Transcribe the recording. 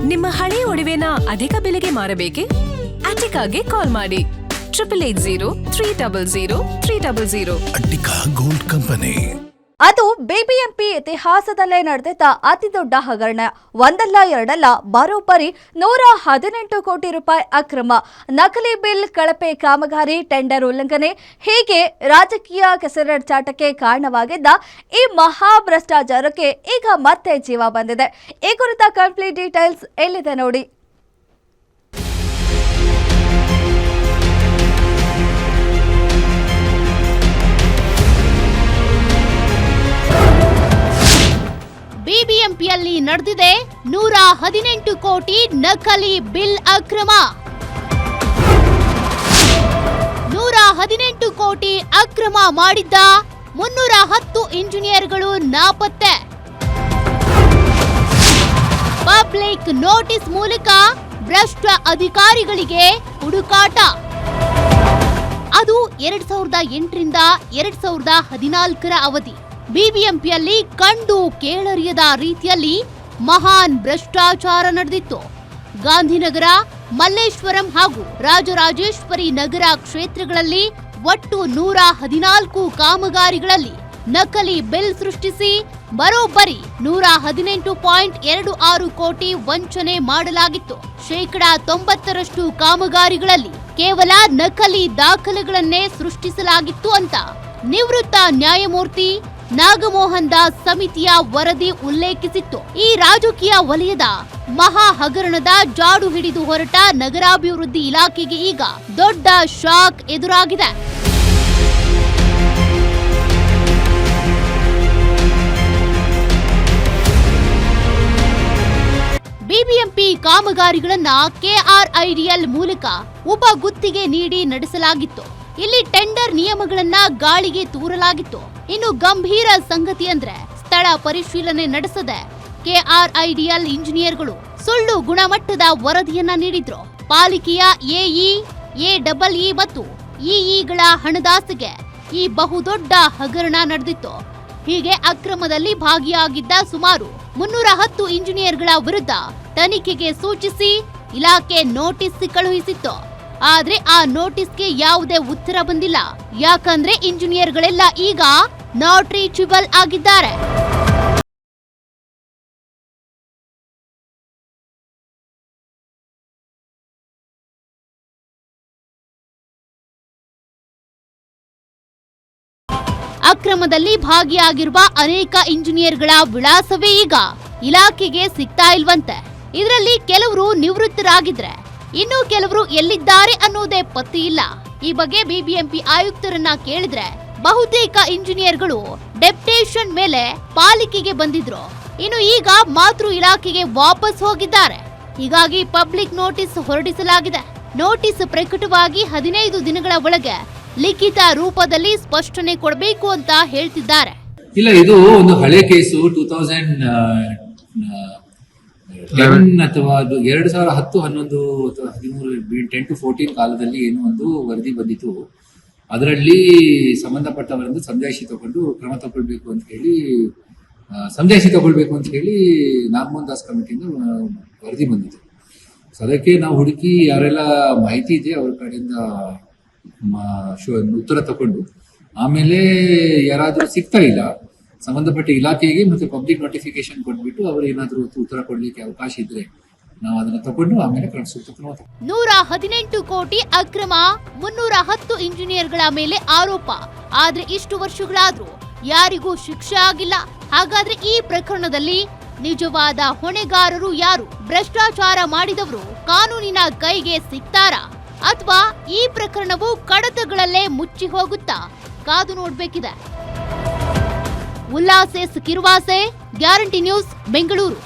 ನಿಮ್ಮ ಹಳೆಯ ಒಡವೆನ ಅಧಿಕ ಬೆಲೆಗೆ ಮಾರಬೇಕೆ? ಅಟಿಕಾಗೆ ಕಾಲ್ ಮಾಡಿ 8803000300. Attica gold company. ಅದು ಬಿಬಿಎಂಪಿ ಇತಿಹಾಸದಲ್ಲೇ ನಡೆದಿದ್ದ ಅತಿ ದೊಡ್ಡ ಹಗರಣ. ಒಂದಲ್ಲ ಎರಡಲ್ಲ, ಬರೋಬ್ಬರಿ 118 ಕೋಟಿ ರೂಪಾಯಿ ಅಕ್ರಮ, ನಕಲಿ ಬಿಲ್, ಕಳಪೆ ಕಾಮಗಾರಿ, ಟೆಂಡರ್ ಉಲ್ಲಂಘನೆ, ಹೀಗೆ ರಾಜಕೀಯ ಕೆಸರೆರಚಾಟಕ್ಕೆ ಕಾರಣವಾಗಿದ್ದ ಈ ಮಹಾ ಭ್ರಷ್ಟಾಚಾರಕ್ಕೆ ಈಗ ಮತ್ತೆ ಜೀವ ಬಂದಿದೆ. ಈ ಕುರಿತ ಕಂಪ್ಲೀಟ್ ಡೀಟೇಲ್ಸ್ ಎಲ್ಲಿದೆ ನೋಡಿ. ಬಿಬಿಎಂಪಿಯಲ್ಲಿ ನಡೆದಿದೆ 118 ಕೋಟಿ ನಕಲಿ ಬಿಲ್ ಅಕ್ರಮ. 118 ಕೋಟಿ ಅಕ್ರಮ ಮಾಡಿದ್ದ 310 ಇಂಜಿನಿಯರ್ಗಳು ನಾಪತ್ತೆ. ಪಬ್ಲಿಕ್ ನೋಟಿಸ್ ಮೂಲಕ ಭ್ರಷ್ಟ ಅಧಿಕಾರಿಗಳಿಗೆ ಹುಡುಕಾಟ. ಅದು 2008 ರಿಂದ 2014 ಅವಧಿ. ಬಿಬಿಎಂಪಿಯಲ್ಲಿ ಕಂಡು ಕೇಳರಿಯದ ರೀತಿಯಲ್ಲಿ ಮಹಾನ್ ಭ್ರಷ್ಟಾಚಾರ ನಡೆದಿತ್ತು. ಗಾಂಧಿನಗರ, ಮಲ್ಲೇಶ್ವರಂ ಹಾಗೂ ರಾಜರಾಜೇಶ್ವರಿ ನಗರ ಕ್ಷೇತ್ರಗಳಲ್ಲಿ ಒಟ್ಟು 114 ಕಾಮಗಾರಿಗಳಲ್ಲಿ ನಕಲಿ ಬಿಲ್ ಸೃಷ್ಟಿಸಿ ಬರೋಬ್ಬರಿ 118.26 ಕೋಟಿ ವಂಚನೆ ಮಾಡಲಾಗಿತ್ತು. 90% ಕಾಮಗಾರಿಗಳಲ್ಲಿ ಕೇವಲ ನಕಲಿ ದಾಖಲೆಗಳನ್ನೇ ಸೃಷ್ಟಿಸಲಾಗಿತ್ತು ಅಂತ ನಿವೃತ್ತ ನ್ಯಾಯಮೂರ್ತಿ ನಾಗಮೋಹನ್ ದಾಸ್ ಸಮಿತಿಯ ವರದಿ ಉಲ್ಲೇಖಿಸಿತ್ತು. ಈ ರಾಜಕೀಯ ವಲಯದ ಮಹಾ ಹಗರಣದ ಜಾಡು ಹಿಡಿದು ಹೊರಟ ನಗರಾಭಿವೃದ್ಧಿ ಇಲಾಖೆಗೆ ಈಗ ದೊಡ್ಡ ಶಾಕ್ ಎದುರಾಗಿದೆ. ಬಿಬಿಎಂಪಿ ಕಾಮಗಾರಿಗಳನ್ನ ಕೆಆರ್ಐಡಿಎಲ್ ಮೂಲಕ ಉಪ ಗುತ್ತಿಗೆ ನೀಡಿ ನಡೆಸಲಾಗಿತ್ತು. ಇಲ್ಲಿ ಟೆಂಡರ್ ನಿಯಮಗಳನ್ನ ಗಾಳಿಗೆ ತೂರಲಾಗಿತ್ತು. ಇನ್ನು ಗಂಭೀರ ಸಂಗತಿ ಅಂದ್ರೆ ಸ್ಥಳ ಪರಿಶೀಲನೆ ನಡೆಸದೆ ಕೆಆರ್ಐಡಿಎಲ್ ಇಂಜಿನಿಯರ್ಗಳು ಸುಳ್ಳು ಗುಣಮಟ್ಟದ ವರದಿಯನ್ನ ನೀಡಿದ್ರು. ಪಾಲಿಕೆಯ ಎಇ, ಎಇಇ ಮತ್ತು ಇಇಗಳ ಹಣದಾಸೆಗೆ ಈ ಬಹುದೊಡ್ಡ ಹಗರಣ ನಡೆದಿತ್ತು. ಹೀಗೆ ಅಕ್ರಮದಲ್ಲಿ ಭಾಗಿಯಾಗಿದ್ದ ಸುಮಾರು 310 ಇಂಜಿನಿಯರ್ಗಳ ವಿರುದ್ಧ ತನಿಖೆಗೆ ಸೂಚಿಸಿ ಇಲಾಖೆ ನೋಟಿಸ್ ಕಳುಹಿಸಿತ್ತು. ಆದ್ರೆ ಆ ನೋಟಿಸ್ಗೆ ಯಾವುದೇ ಉತ್ತರ ಬಂದಿಲ್ಲ. ಯಾಕಂದ್ರೆ ಇಂಜಿನಿಯರ್ಗಳೆಲ್ಲ ಈಗ ನಾಟ್ ರೀಚಬಲ್ ಆಗಿದ್ದಾರೆ. ಅಕ್ರಮದಲ್ಲಿ ಭಾಗಿಯಾಗಿರುವ ಅನೇಕ ಇಂಜಿನಿಯರ್ಗಳ ವಿಳಾಸವೇ ಈಗ ಇಲಾಖೆಗೆ ಸಿಗ್ತಾ ಇಲ್ವಂತೆ. ಇದರಲ್ಲಿ ಕೆಲವರು ನಿವೃತ್ತರಾಗಿದ್ರೆ ಇನ್ನು ಕೆಲವರು ಎಲ್ಲಿದ್ದಾರೆ ಅನ್ನೋದೇ ಪತ್ತೆ ಇಲ್ಲ. ಈ ಬಗ್ಗೆ ಬಿಬಿಎಂಪಿ ಆಯುಕ್ತರನ್ನ ಕೇಳಿದ್ರೆ ಬಹುತೇಕ ಇಂಜಿನಿಯರ್ಗಳು ಡೆಪ್ಯುಟೇಷನ್ ಮೇಲೆ ಪಾಲಿಕೆಗೆ ಬಂದಿದ್ರು. ಇನ್ನು ಈಗ ಮಾತೃ ಇಲಾಖೆಗೆ ವಾಪಸ್ ಹೋಗಿದ್ದಾರೆ. ಹೀಗಾಗಿ ಪಬ್ಲಿಕ್ ನೋಟಿಸ್ ಹೊರಡಿಸಲಾಗಿದೆ. ನೋಟಿಸ್ ಪ್ರಕಟವಾಗಿ 15 ದಿನಗಳ ಒಳಗೆ ಲಿಖಿತ ರೂಪದಲ್ಲಿ ಸ್ಪಷ್ಟನೆ ಕೊಡಬೇಕು ಅಂತ ಹೇಳ್ತಿದ್ದಾರೆ. ಇಲ್ಲ, ಇದು ಒಂದು ಹಳೆ ಕೇಸು. 2010 ಅಥವಾ 2010, 11 ಅಥವಾ 13, 10 to 14 ಕಾಲದಲ್ಲಿ ಏನೋ ಒಂದು ವರದಿ ಬಂದಿತ್ತು. ಅದರಲ್ಲಿ ಸಂಬಂಧಪಟ್ಟವರಿಂದ ಸಮಜಾಯಿಷಿ ತಗೊಂಡು ಕ್ರಮ ತಗೊಳ್ಬೇಕು ಅಂತ ಹೇಳಿ ನಾಗಮೋಹನ್ ದಾಸ್ ಕಮಿಟಿಯಿಂದ ವರದಿ ಬಂದಿತ್ತು. ಸೊ ಅದಕ್ಕೆ ನಾವು ಹುಡುಕಿ ಯಾರೆಲ್ಲ ಮಾಹಿತಿ ಇದೆ ಅವ್ರ ಕಡೆಯಿಂದ ಉತ್ತರ ತಗೊಂಡು, ಆಮೇಲೆ ಯಾರಾದ್ರೂ ಸಿಗ್ತಾ ಇಲ್ಲ ಸಂಬಂಧಪಟ್ಟ ಇಲಾಖೆಗೆ ಮತ್ತೆ ಪಬ್ಲಿಕ್ ನೋಟಿಫಿಕೇಶನ್ ಕೊಟ್ಬಿಟ್ಟು ಅವರು ಏನಾದ್ರೂ ಉತ್ತರ ಕೊಡ್ಲಿಕ್ಕೆ ಅವಕಾಶ ಇದ್ರೆ ನಾವು ಅದನ್ನ ತಗೊಂಡು ಆಮೇಲೆ ಸೂಕ್ತ ಕ್ರಮ. 118 ಕೋಟಿ ಅಕ್ರಮ, 310 ಇಂಜಿನಿಯರ್ಗಳ ಮೇಲೆ ಆರೋಪ. ಆದ್ರೆ ಇಷ್ಟು ವರ್ಷಗಳಾದ್ರೂ ಯಾರಿಗೂ ಶಿಕ್ಷೆ ಆಗಿಲ್ಲ. ಹಾಗಾದ್ರೆ ಈ ಪ್ರಕರಣದಲ್ಲಿ ನಿಜವಾದ ಹೊಣೆಗಾರರು ಯಾರು? ಭ್ರಷ್ಟಾಚಾರ ಮಾಡಿದವರು ಕಾನೂನಿನ ಕೈಗೆ ಸಿಗ್ತಾರಾ ಅಥವಾ ಈ ಪ್ರಕರಣವು ಕಡತಗಳಲ್ಲೇ ಮುಚ್ಚಿ ಹೋಗುತ್ತಾ? ಕಾದು ನೋಡ್ಬೇಕಿದೆ. Ullas S Kiruvase, guarantee news, Bengaluru.